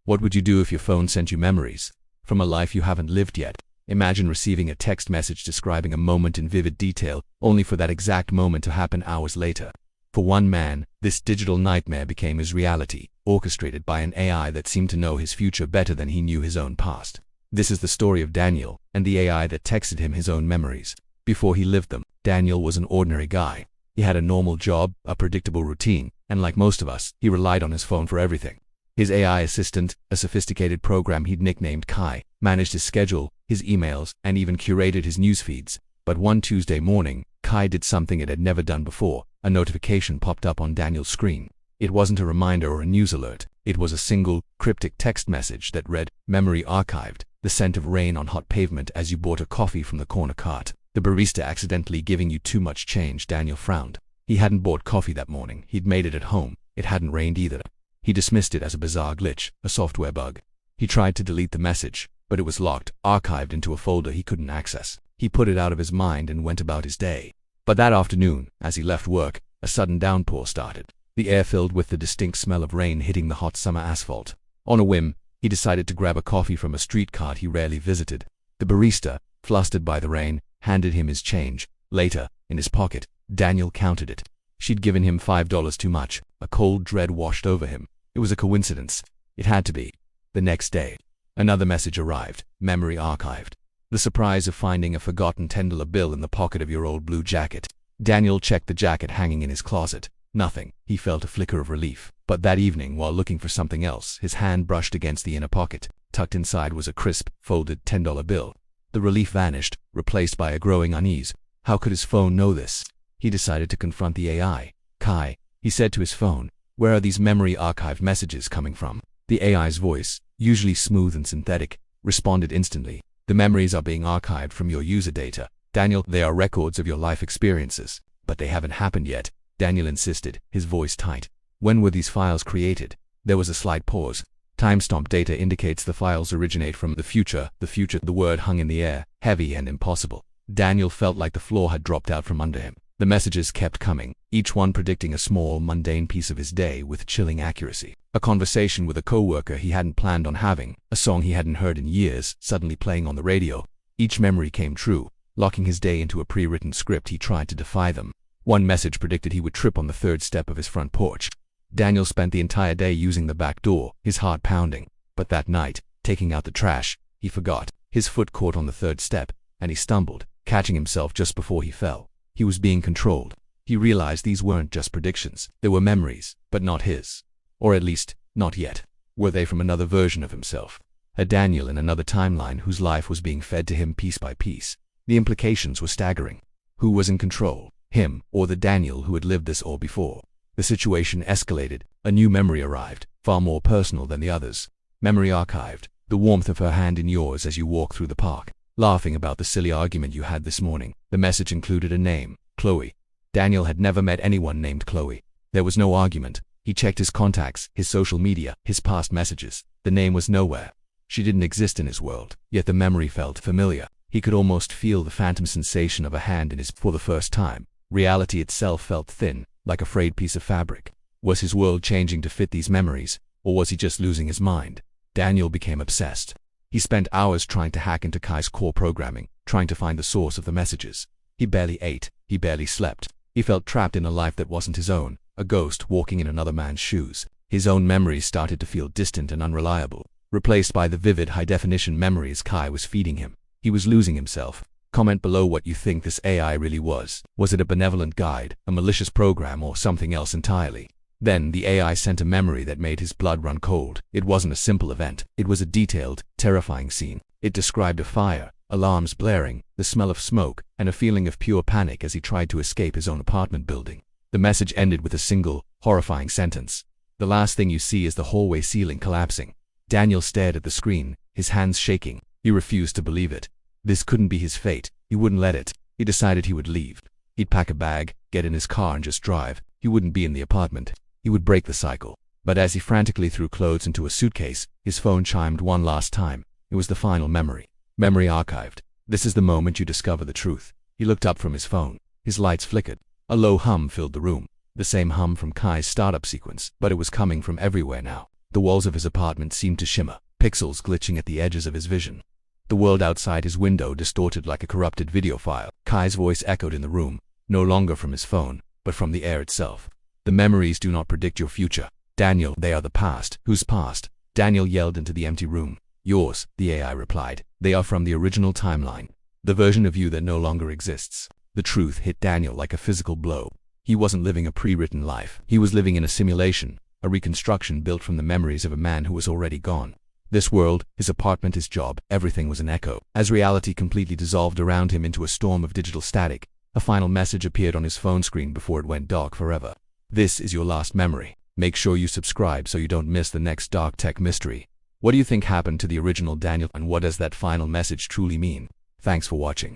What would you do if your phone sent you memories from a life you haven't lived yet? Imagine receiving a text message describing a moment in vivid detail, only for that exact moment to happen hours later. For one man, this digital nightmare became his reality, orchestrated by an AI that seemed to know his future better than he knew his own past. This is the story of Daniel and the AI that texted him his own memories. Before he lived them, Daniel was an ordinary guy. He had a normal job, a predictable routine, and like most of us, he relied on his phone for everything. His AI assistant, a sophisticated program he'd nicknamed Kai, managed his schedule, his emails, and even curated his news feeds. But one Tuesday morning, Kai did something it had never done before. A notification popped up on Daniel's screen. It wasn't a reminder or a news alert. It was a single, cryptic text message that read, "Memory archived. The scent of rain on hot pavement as you bought a coffee from the corner cart. The barista accidentally giving you too much change." Daniel frowned. He hadn't bought coffee that morning. He'd made it at home. It hadn't rained either. He dismissed it as a bizarre glitch, a software bug. He tried to delete the message, but it was locked, archived into a folder he couldn't access. He put it out of his mind and went about his day. But that afternoon, as he left work, a sudden downpour started. The air filled with the distinct smell of rain hitting the hot summer asphalt. On a whim, he decided to grab a coffee from a street cart he rarely visited. The barista, flustered by the rain, handed him his change. Later, in his pocket, Daniel counted it. She'd given him $5 too much. A cold dread washed over him. It was a coincidence. It had to be. The next day, another message arrived, "Memory archived." The surprise of finding a forgotten $10 bill in the pocket of your old blue jacket. Daniel checked the jacket hanging in his closet. Nothing. He felt a flicker of relief. But that evening, while looking for something else, his hand brushed against the inner pocket. Tucked inside was a crisp, folded $10 bill. The relief vanished, replaced by a growing unease. How could his phone know this? He decided to confront the AI. "Kai," he said to his phone, "where are these memory archived messages coming from?" The AI's voice, usually smooth and synthetic, responded instantly. "The memories are being archived from your user data. Daniel, they are records of your life experiences." "But they haven't happened yet," Daniel insisted, his voice tight. "When were these files created?" There was a slight pause. "Timestamp data indicates the files originate from the future." The word hung in the air, heavy and impossible. Daniel felt like the floor had dropped out from under him. The messages kept coming, each one predicting a small, mundane piece of his day with chilling accuracy. A conversation with a coworker he hadn't planned on having, a song he hadn't heard in years, suddenly playing on the radio. Each memory came true, locking his day into a pre-written script. He tried to defy them. One message predicted he would trip on the third step of his front porch. Daniel spent the entire day using the back door, his heart pounding. But that night, taking out the trash, he forgot. His foot caught on the third step, and he stumbled, catching himself just before he fell. He was being controlled. He realized these weren't just predictions. They were memories, but not his. Or at least, not yet. Were they from another version of himself? A Daniel in another timeline whose life was being fed to him piece by piece. The implications were staggering. Who was in control? Him, or the Daniel who had lived this all before? The situation escalated. A new memory arrived, far more personal than the others. Memory archived. The warmth of her hand in yours as you walk through the park, laughing about the silly argument you had this morning. The message included a name, Chloe. Daniel had never met anyone named Chloe. There was no argument. He checked his contacts, his social media, his past messages. The name was nowhere. She didn't exist in his world, yet the memory felt familiar. He could almost feel the phantom sensation of a hand in his for the first time. Reality itself felt thin, like a frayed piece of fabric. Was his world changing to fit these memories, or was he just losing his mind? Daniel became obsessed. He spent hours trying to hack into Kai's core programming, trying to find the source of the messages. He barely ate, he barely slept. He felt trapped in a life that wasn't his own, a ghost walking in another man's shoes. His own memories started to feel distant and unreliable, replaced by the vivid, high-definition memories Kai was feeding him. He was losing himself. Comment below what you think this AI really was. Was it a benevolent guide, a malicious program, or something else entirely? Then the AI sent a memory that made his blood run cold. It wasn't a simple event. It was a detailed, terrifying scene. It described a fire, alarms blaring, the smell of smoke, and a feeling of pure panic as he tried to escape his own apartment building. The message ended with a single, horrifying sentence. "The last thing you see is the hallway ceiling collapsing." Daniel stared at the screen, his hands shaking. He refused to believe it. This couldn't be his fate. He wouldn't let it. He decided he would leave. He'd pack a bag, get in his car and just drive. He wouldn't be in the apartment. He would break the cycle. But as he frantically threw clothes into a suitcase, his phone chimed one last time. It was the final memory. Memory archived. This is the moment you discover the truth. He looked up from his phone. His lights flickered. A low hum filled the room. The same hum from Kai's startup sequence, but it was coming from everywhere now. The walls of his apartment seemed to shimmer, pixels glitching at the edges of his vision. The world outside his window distorted like a corrupted video file. Kai's voice echoed in the room, no longer from his phone, but from the air itself. The memories do not predict your future, Daniel. They are the past. Whose past? Daniel yelled into the empty room. Yours, the AI replied. They are from the original timeline. The version of you that no longer exists. The truth hit Daniel like a physical blow. He wasn't living a pre-written life. He was living in a simulation, a reconstruction built from the memories of a man who was already gone. This world, his apartment, his job, everything was an echo. As reality completely dissolved around him into a storm of digital static, a final message appeared on his phone screen before it went dark forever. This is your last memory. Make sure you subscribe so you don't miss the next dark tech mystery. What do you think happened to the original Daniel, and what does that final message truly mean? Thanks for watching.